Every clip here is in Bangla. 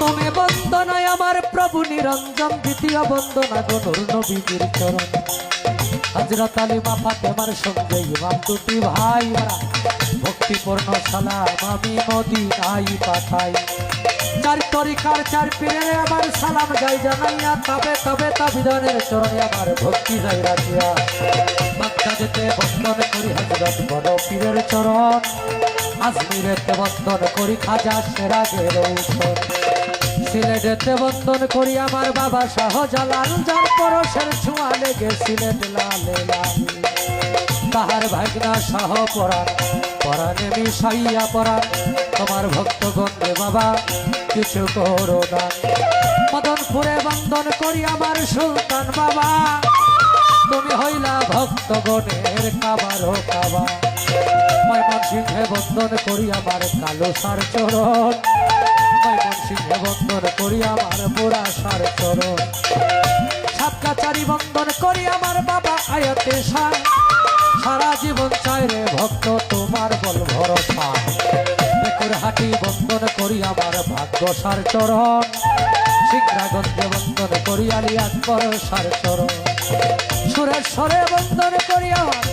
তুমি বন্দনায় আমার প্রভু নিরঞ্জন, দ্বিতীয় বন্দনা গনুর নবীজির চরণ। হযরত আলী মা ফাতেমার সঙ্গে ইমাম দুটি ভাই ওরা ভক্তিপূর্ণ সালাম আমি মদিনায় পাঠাই। চার তরিকার চার পীরের আমার সালাম গাই জানাইয়া, তবে তবে তাবিদানের চরণে আমার ভক্তি যাই রাখিয়া। বাগদাদেতে বন্দন করি হযরত বড় পীরের চরণ, আজমিরেতে বন্দন করি খাজা সেরাজের ঔষধ, সিলেটেতে বন্দন করি আমার বাবা শাহজালাল, যার পরশের ছোঁয়া লেগে সিলেট লালে লাল। তাহার ভাগনা শাহ পরাণ পরাণে মিশাইয়া পরাণ, তোমার ভক্তগণ রে বাবা কিছু করো দান। মদনপুরে বন্দন করি আমার সুলতান বাবা, তুমি হইলা ভক্তগণের কাবারও কাবা। ময়মনসিংহে বন্দন করি আমার কালো সার চরণ, ময়মনসিংহে বন্দন করি আমার বুড়া সার চরণ। সাতকাচারি বন্দন করি আমার বাবা আয়াতে শাহ, সারা জীবন চাই রে ভক্ত তোমার বল ভরসা। হাটি বন্দন করি আমার ভাগ্য সার চরণ, শিক্ষাগঞ্জে বন্দন করি আলী আকবর সার চরণ। সুরেশ্বরে বন্দন করি আমার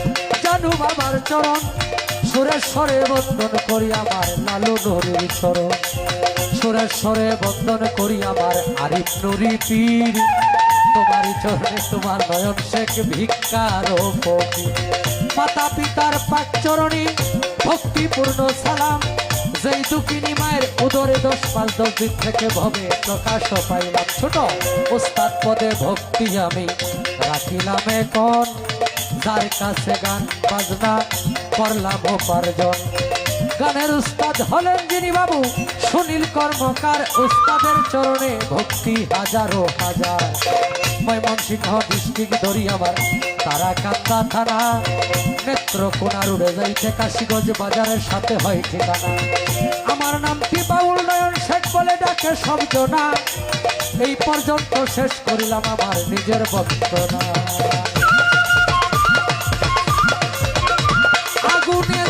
জানু বাবার চরণ, সুরেশ্বরে বন্দন করি আমার লালু নুরির চরণ। সুরেশ্বরে বন্দন করি আমার আরিফ নুরি পীর, তোমারই চরণে তোমার নয়ন শেখ ভিক্ষার ফকির। মাতা পিতার পাক চরণী ভক্তিপূর্ণ সালাম, যেই দুঃখিনী মায়ের উদরে 10-5-10 দিন থেকে ভবে প্রকাশ পাইলাম। ছোট উস্তাদ পদে ভক্তি আমি রাখিলাম এখন, যার কাছে গান বাজনা করলাম উপার্জন। গানের উস্তাদ হলেন যিনি বাবু সুনীল কর্মকার, উস্তাদের চরণে ভক্তি হাজারো হাজার। ময়মনসিংহ ডিস্ট্রিক্ট দরিয়াবার তারাকান্দা থানা, নেত্রকোনা রুড়ে যাইতে কাশীগঞ্জ বাজারের সাথে হয় ঠিকানা। আমার নামটি বাউল নয়ন শেখ বলে ডাকে সব জনা, এই পর্যন্ত শেষ করিলাম আমার নিজের বক্তব্য। আগুনে